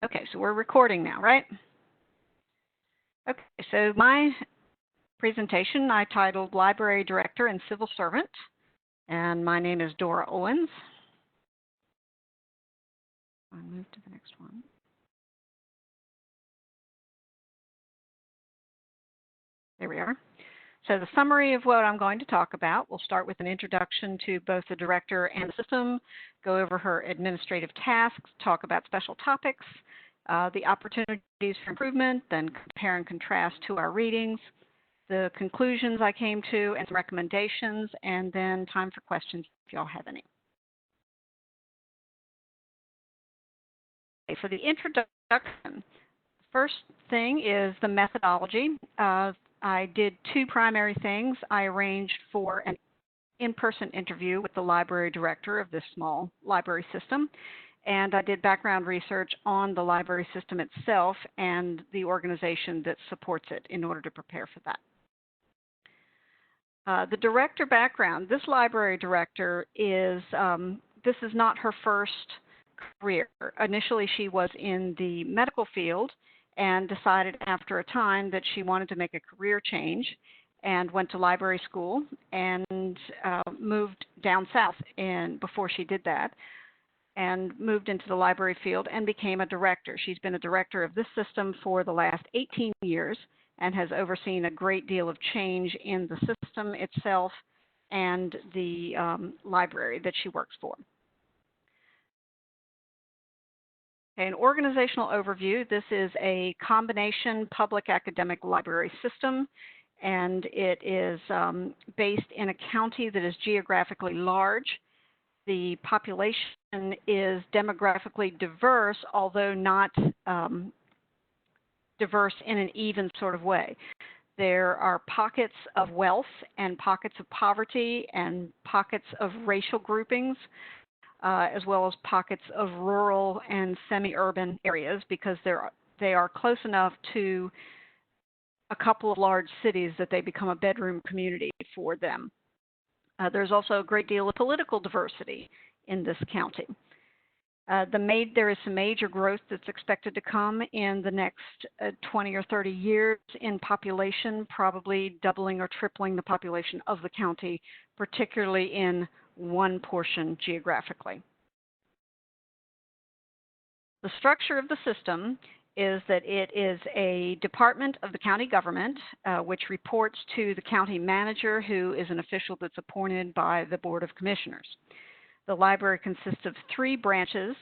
Okay, so we're recording now, right? Okay, so my presentation I titled Library Director and Civil Servant, and my name is Dora Owens. I'll move to the next one. There we are. So the summary of what I'm going to talk about, we'll start with an introduction to both the director and the system, go over her administrative tasks, talk about special topics, the opportunities for improvement, then compare and contrast to our readings, the conclusions I came to, and some recommendations, and then time for questions if y'all have any. Okay, for the introduction, first thing is the methodology. I did two primary things. I arranged for an in-person interview with the library director of this small library system, and I did background research on the library system itself and the organization that supports it in order to prepare for that. The director background, this library director is, this is not her first career. Initially, she was in the medical field and decided after a time that she wanted to make a career change and went to library school and moved down south before she did that and moved into the library field and became a director. She's been a director of this system for the last 18 years and has overseen a great deal of change in the system itself and the library that she works for. An organizational overview. This is a combination public academic library system, and it is based in a county that is geographically large. The population is demographically diverse, although not diverse in an even sort of way. There are pockets of wealth and pockets of poverty and pockets of racial groupings, as well as pockets of rural and semi-urban areas, because they are close enough to a couple of large cities that they become a bedroom community for them. There's also a great deal of political diversity in this county. There is some major growth that's expected to come in the next 20 or 30 years in population, probably doubling or tripling the population of the county, particularly in one portion geographically. The structure of the system is that it is a department of the county government, which reports to the county manager, who is an official that's appointed by the Board of Commissioners. The library consists of 3 branches,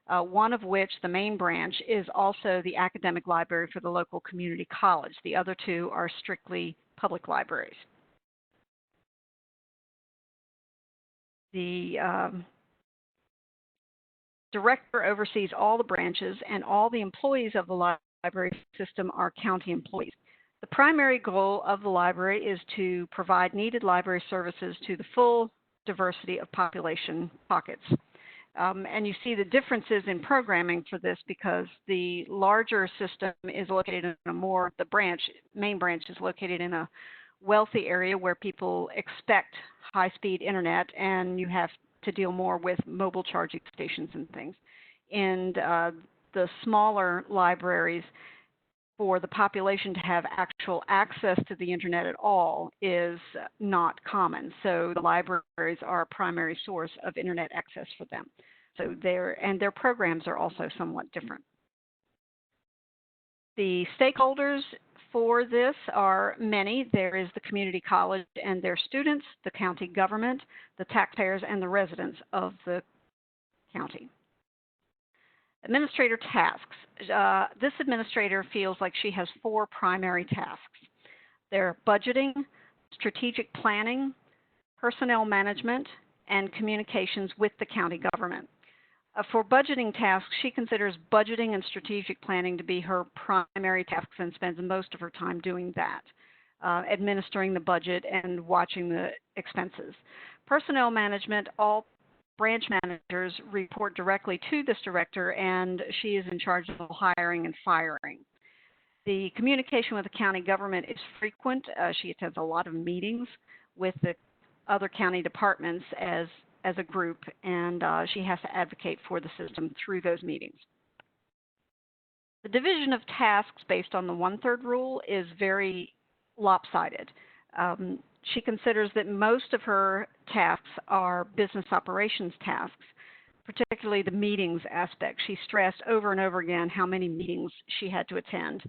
one of which, the main branch, is also the academic library for the local community college. The other 2 are strictly public libraries. The director oversees all the branches, and all the employees of the library system are county employees. The primary goal of the library is to provide needed library services to the full diversity of population pockets. And you see the differences in programming for this, because the larger system is located in the main branch is located in a wealthy area where people expect high-speed internet, and you have to deal more with mobile charging stations and things. And the smaller libraries, for the population to have actual access to the internet at all is not common. So the libraries are a primary source of internet access for them. So their programs are also somewhat different. The stakeholders for this are many. There is the community college and their students, the county government, the taxpayers, and the residents of the county. Administrator tasks. This administrator feels like she has 4 primary tasks. They're budgeting, strategic planning, personnel management, and communications with the county government. For budgeting tasks, she considers budgeting and strategic planning to be her primary tasks and spends most of her time doing that, administering the budget and watching the expenses. Personnel management, all branch managers report directly to this director, and she is in charge of hiring and firing. The communication with the county government is frequent. She attends a lot of meetings with the other county departments as a group, and she has to advocate for the system through those meetings. The division of tasks based on the 1/3 rule is very lopsided. She considers that most of her tasks are business operations tasks, particularly the meetings aspect. She stressed over and over again how many meetings she had to attend.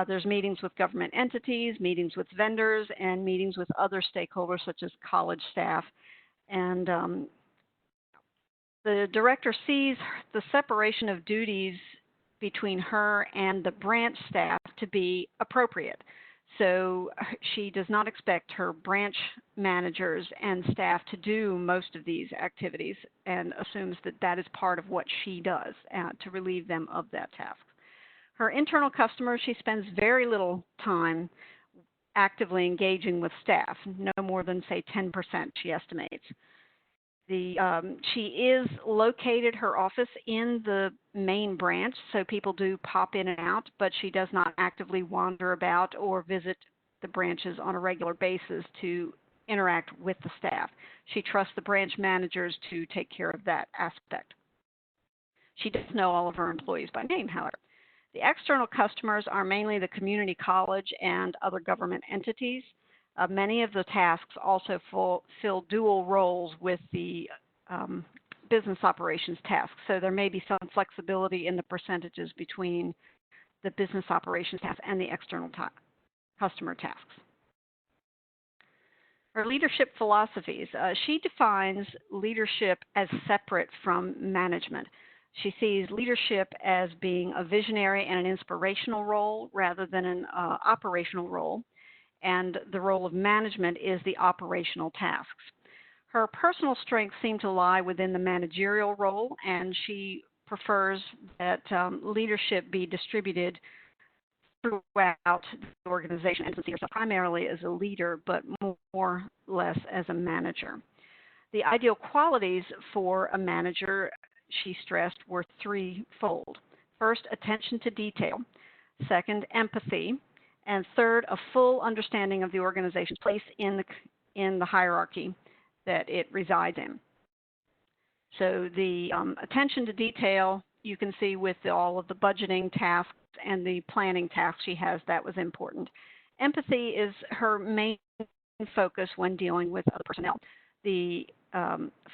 There's meetings with government entities, meetings with vendors, and meetings with other stakeholders such as college staff. And the director sees the separation of duties between her and the branch staff to be appropriate. So she does not expect her branch managers and staff to do most of these activities and assumes that that is part of what she does to relieve them of that task. Her internal customers, she spends very little time actively engaging with staff, no more than, say, 10%, she estimates. She is located, her office, in the main branch, so people do pop in and out, but she does not actively wander about or visit the branches on a regular basis to interact with the staff. She trusts the branch managers to take care of that aspect. She does know all of her employees by name, however. The external customers are mainly the community college and other government entities. Many of the tasks also fill dual roles with the business operations tasks, so there may be some flexibility in the percentages between the business operations tasks and the external customer tasks. Her leadership philosophies. She defines leadership as separate from management. She sees leadership as being a visionary and an inspirational role rather than an operational role, and the role of management is the operational tasks. Her personal strengths seem to lie within the managerial role, and she prefers that leadership be distributed throughout the organization and see herself primarily as a leader, but more or less as a manager. The ideal qualities for a manager, she stressed, were threefold. First, attention to detail. Second, empathy. And third, a full understanding of the organization's place in the hierarchy that it resides in. So the attention to detail, you can see with all of the budgeting tasks and the planning tasks she has, that was important. Empathy is her main focus when dealing with other personnel. The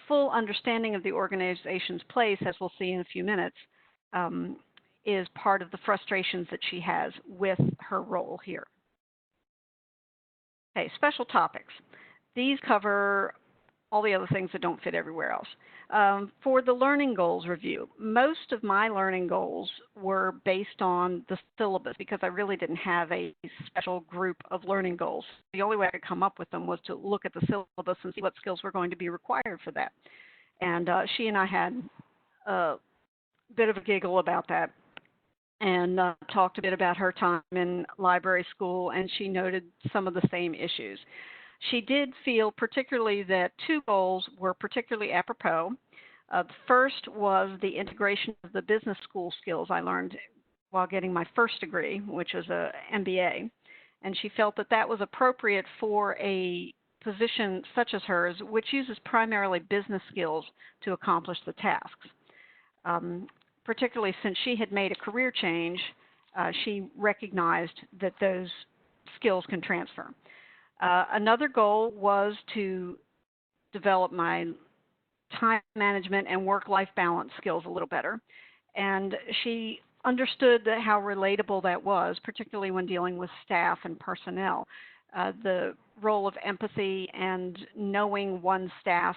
full understanding of the organization's place, as we'll see in a few minutes, is part of the frustrations that she has with her role here. Okay, special topics. These cover all the other things that don't fit everywhere else. For the learning goals review, most of my learning goals were based on the syllabus because I really didn't have a special group of learning goals. The only way I could come up with them was to look at the syllabus and see what skills were going to be required for that. And she and I had a bit of a giggle about that, and talked a bit about her time in library school, and she noted some of the same issues. She did feel particularly that two goals were particularly apropos. The first was the integration of the business school skills I learned while getting my first degree, which was an MBA, and she felt that that was appropriate for a position such as hers, which uses primarily business skills to accomplish the tasks. Particularly since she had made a career change, she recognized that those skills can transfer. Another goal was to develop my time management and work-life balance skills a little better. And she understood how relatable that was, particularly when dealing with staff and personnel. The role of empathy and knowing one's staff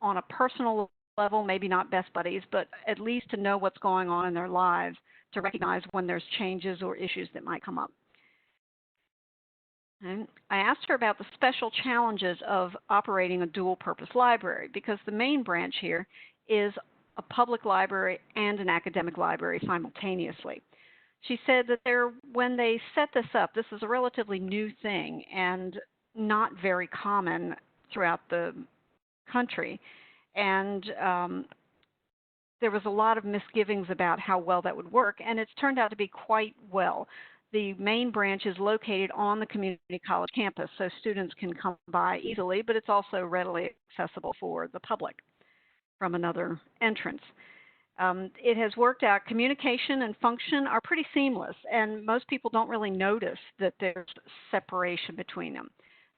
on a personal level, maybe not best buddies, but at least to know what's going on in their lives, to recognize when there's changes or issues that might come up. And I asked her about the special challenges of operating a dual-purpose library, because the main branch here is a public library and an academic library simultaneously. She said that when they set this up, this is a relatively new thing and not very common throughout the country. And there was a lot of misgivings about how well that would work, and it's turned out to be quite well. The main branch is located on the community college campus, so students can come by easily, but it's also readily accessible for the public from another entrance. It has worked out. Communication and function are pretty seamless, and most people don't really notice that there's separation between them.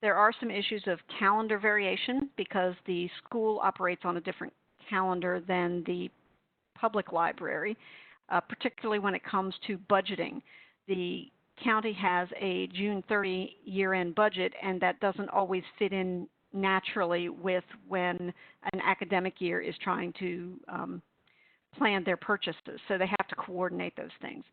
There are some issues of calendar variation because the school operates on a different calendar than the public library, particularly when it comes to budgeting. The county has a June 30 year-end budget, and that doesn't always fit in naturally with when an academic year is trying to plan their purchases, so they have to coordinate those things.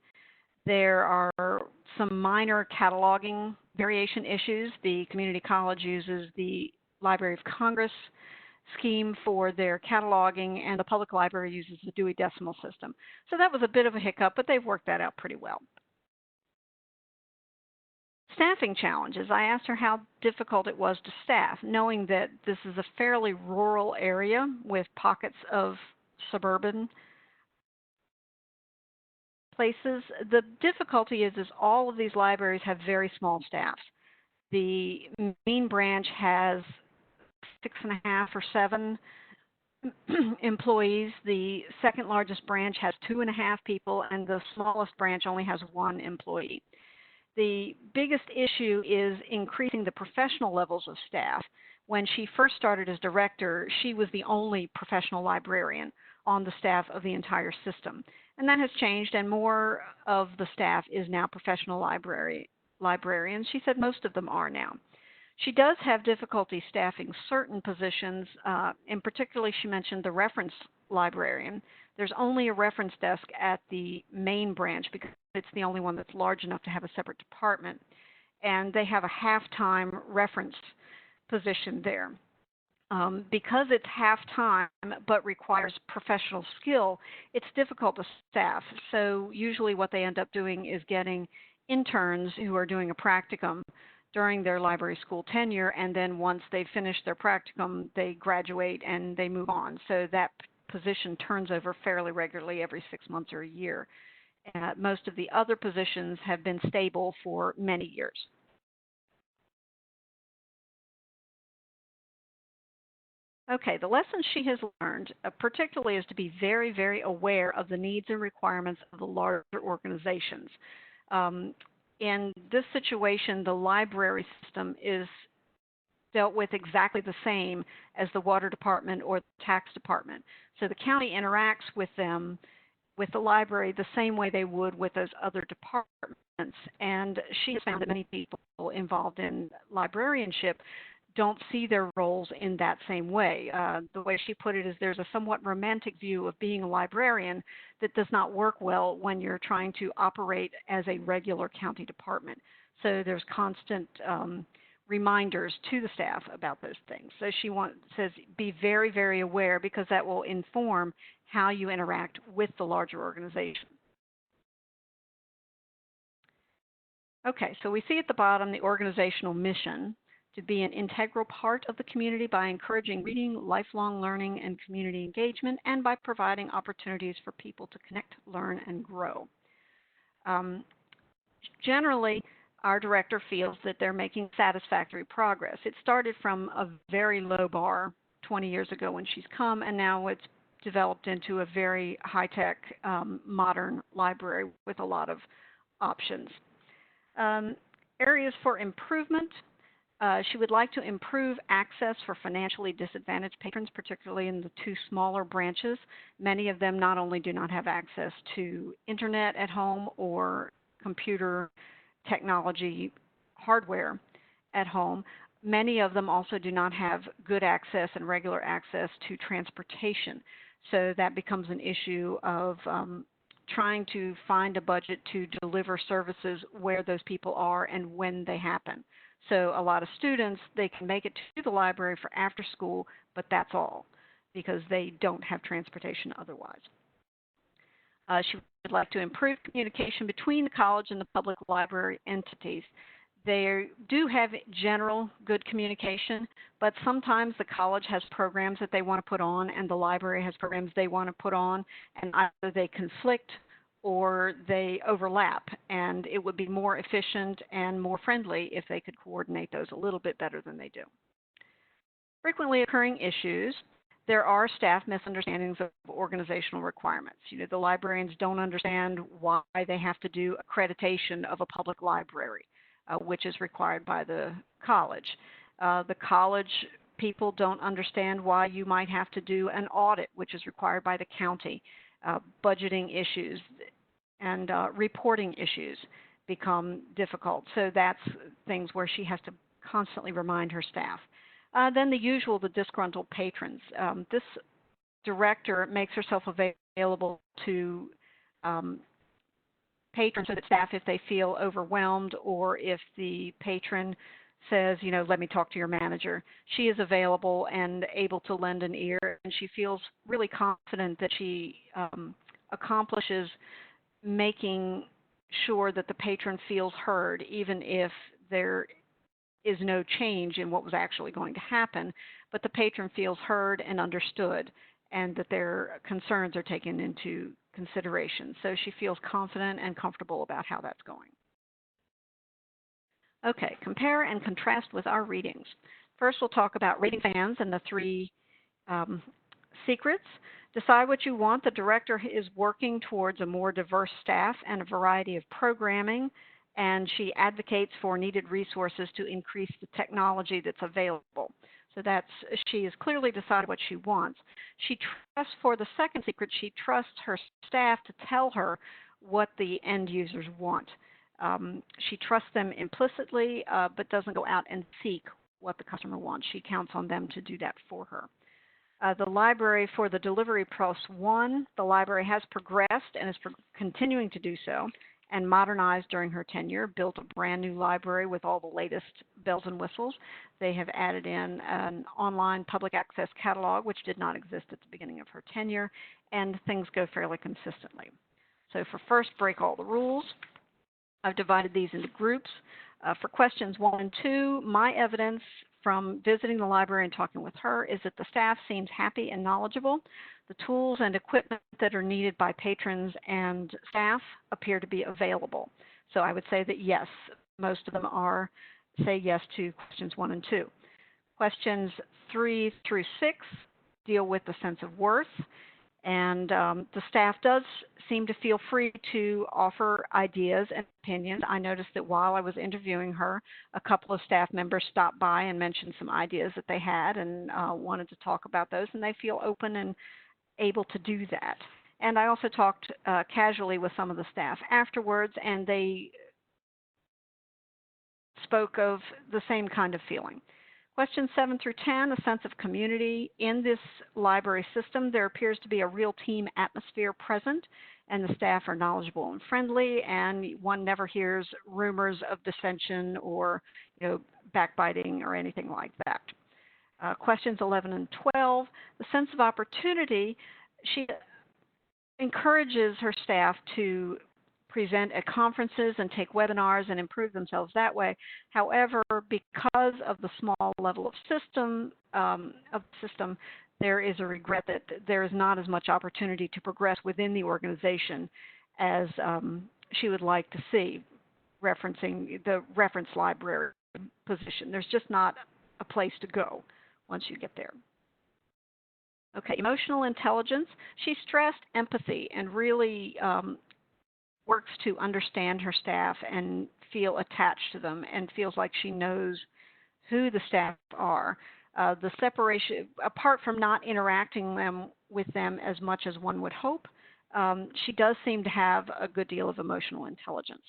There are some minor cataloging variation issues. The community college uses the Library of Congress scheme for their cataloging, and the public library uses the Dewey Decimal System. So that was a bit of a hiccup, but they've worked that out pretty well. Staffing challenges. I asked her how difficult it was to staff, knowing that this is a fairly rural area with pockets of suburban places. The difficulty is all of these libraries have very small staffs. The main branch has 6.5 or 7 employees. The second largest branch has 2.5 people, and the smallest branch only has 1 employee. The biggest issue is increasing the professional levels of staff. When she first started as director, she was the only professional librarian on the staff of the entire system. And that has changed, and more of the staff is now professional librarians. She said most of them are now. She does have difficulty staffing certain positions. In particular, she mentioned the reference librarian. There's only a reference desk at the main branch because it's the only one that's large enough to have a separate department. And they have a half-time reference position there. Because it's half-time but requires professional skill, it's difficult to staff. So usually what they end up doing is getting interns who are doing a practicum during their library school tenure, and then once they finish their practicum, they graduate and they move on. So that position turns over fairly regularly every 6 months or a year. Most of the other positions have been stable for many years. Okay, the lesson she has learned, particularly, is to be very, very aware of the needs and requirements of the larger organizations. In this situation, the library system is dealt with exactly the same as the water department or the tax department. So the county interacts with them, with the library, the same way they would with those other departments. And she has found that many people involved in librarianship don't see their roles in that same way. The way she put it is there's a somewhat romantic view of being a librarian that does not work well when you're trying to operate as a regular county department. So there's constant reminders to the staff about those things. So she says be very, very aware, because that will inform how you interact with the larger organization. Okay, so we see at the bottom the organizational mission: to be an integral part of the community by encouraging reading, lifelong learning, and community engagement, and by providing opportunities for people to connect, learn, and grow. Generally, our director feels that they're making satisfactory progress. It started from a very low bar 20 years ago when she's come, and now it's developed into a very high-tech, modern library with a lot of options. Areas for improvement. She would like to improve access for financially disadvantaged patrons, particularly in the 2 smaller branches. Many of them not only do not have access to internet at home or computer technology hardware at home, many of them also do not have good access and regular access to transportation. So that becomes an issue of trying to find a budget to deliver services where those people are and when they happen. So a lot of students, they can make it to the library for after school, but that's all, because they don't have transportation otherwise. She would like to improve communication between the college and the public library entities. They do have general good communication, but sometimes the college has programs that they want to put on and the library has programs they want to put on, and either they conflict or they overlap, and it would be more efficient and more friendly if they could coordinate those a little bit better than they do. Frequently occurring issues. there are staff misunderstandings of organizational requirements. The librarians don't understand why they have to do accreditation of a public library, which is required by the college. The college people don't understand why you might have to do an audit, which is required by the county. Budgeting issues and reporting issues become difficult. So that's things where she has to constantly remind her staff. Then the usual, the disgruntled patrons. This director makes herself available to patrons and staff if they feel overwhelmed, or if the patron says, let me talk to your manager. She is available and able to lend an ear, and she feels really confident that she accomplishes making sure that the patron feels heard, even if there is no change in what was actually going to happen, but the patron feels heard and understood, and that their concerns are taken into consideration. So she feels confident and comfortable about how that's going. Okay, compare and contrast with our readings. First, we'll talk about rating fans and the 3 secrets. Decide what you want. The director is working towards a more diverse staff and a variety of programming, and she advocates for needed resources to increase the technology that's available. So she has clearly decided what she wants. She trusts, for the second secret, she trusts her staff to tell her what the end users want. She trusts them implicitly, but doesn't go out and seek what the customer wants. She counts on them to do that for her. The library, for the delivery +1, the library has progressed and is continuing to do so, and modernized during her tenure, built a brand new library with all the latest bells and whistles. They have added in an online public access catalog, which did not exist at the beginning of her tenure, and things go fairly consistently. So for first, break all the rules. I've divided these into groups. For questions 1 and 2, my evidence from visiting the library and talking with her is that the staff seems happy and knowledgeable. The tools and equipment that are needed by patrons and staff appear to be available. So I would say that yes, most of them say yes to questions 1 and 2. Questions 3 through 6 deal with the sense of worth, and the staff does seem to feel free to offer ideas and opinions. I noticed that while I was interviewing her, a couple of staff members stopped by and mentioned some ideas that they had and wanted to talk about those, and they feel open and able to do that. And I also talked casually with some of the staff afterwards, and they spoke of the same kind of feeling. Questions 7 through 10, a sense of community. In this library system, there appears to be a real team atmosphere present, and the staff are knowledgeable and friendly, and one never hears rumors of dissension or backbiting or anything like that. Questions 11 and 12, the sense of opportunity. She encourages her staff to present at conferences and take webinars and improve themselves that way. However, because of the small level of system, there is a regret that there is not as much opportunity to progress within the organization as she would like to see, referencing the reference library position. There's just not a place to go once you get there. Okay, emotional intelligence. She stressed empathy and really works to understand her staff and feel attached to them, and feels like she knows who the staff are. The separation, apart from not interacting with them as much as one would hope, she does seem to have a good deal of emotional intelligence.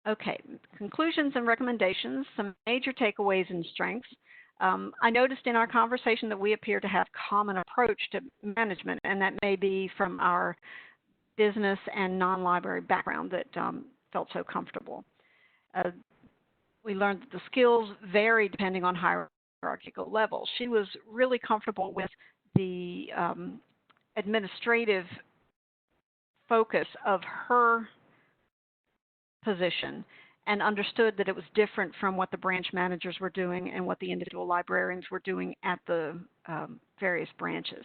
Okay, conclusions and recommendations, some major takeaways and strengths. I noticed in our conversation that we appear to have common approach to management, and that may be from our business and non-library background that felt so comfortable. We learned that the skills vary depending on hierarchical levels. She was really comfortable with the administrative focus of her position, and understood that it was different from what the branch managers were doing and what the individual librarians were doing at the various branches.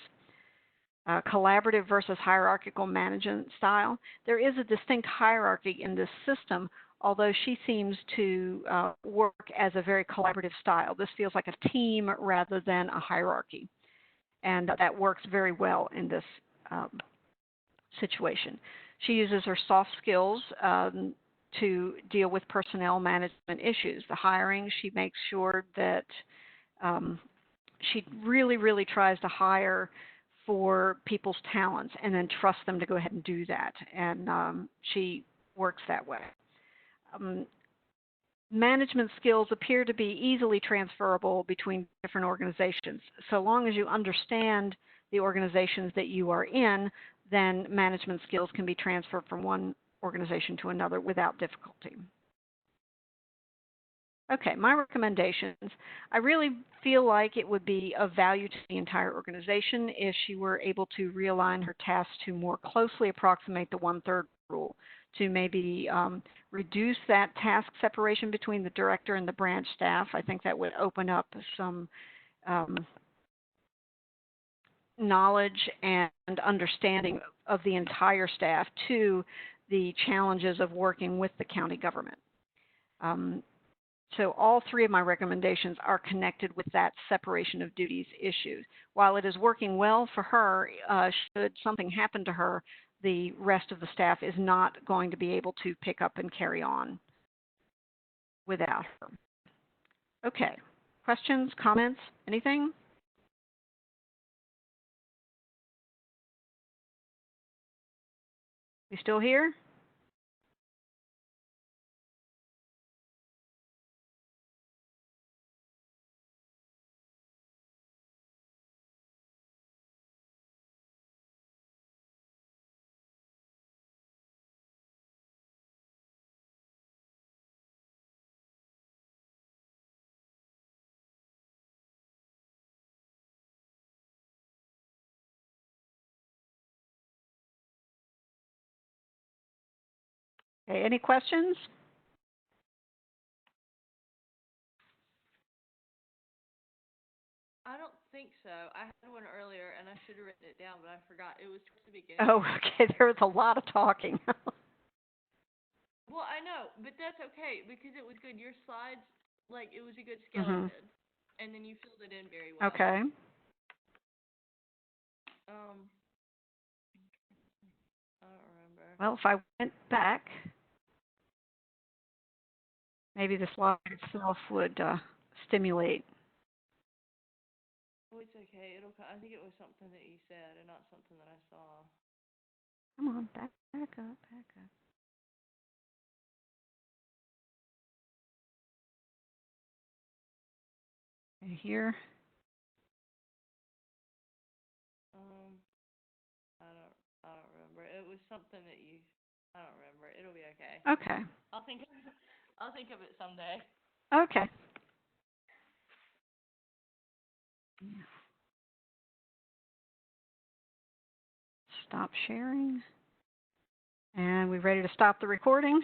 Collaborative versus hierarchical management style. There is a distinct hierarchy in this system, although she seems to work as a very collaborative style. This feels like a team rather than a hierarchy. and that works very well in this situation. She uses her soft skills to deal with personnel management issues. The hiring, she makes sure that she really, really tries to hire for people's talents and then trust them to go ahead and do that. And she works that way. Management skills appear to be easily transferable between different organizations. So long as you understand the organizations that you are in, then management skills can be transferred from one organization to another without difficulty. Okay, my recommendations. I really feel like it would be of value to the entire organization if she were able to realign her tasks to more closely approximate the 1/3 rule, to maybe reduce that task separation between the director and the branch staff. I think that would open up some knowledge and understanding of the entire staff to the challenges of working with the county government. So all three of my recommendations are connected with that separation of duties issue. While it is working well for her, should something happen to her, the rest of the staff is not going to be able to pick up and carry on without her. Okay, questions, comments, anything? You still here? Okay, any questions? I don't think so. I had one earlier, and I should have written it down, but I forgot. It was towards the beginning. Oh, okay, there was a lot of talking. Well, I know, but that's okay because it was good. Your slides, like, it was a good skeleton, and then you filled it in very well. Okay. I don't remember. Well, if I went back, maybe the slide itself would stimulate. Oh, it's okay. I think it was something that you said and not something that I saw. Come on, back up, back up. Okay, here. I don't remember. It was something that you. I don't remember. It'll be okay. Okay. I'll think of it someday. Okay. Stop sharing. And we ready to stop the recording?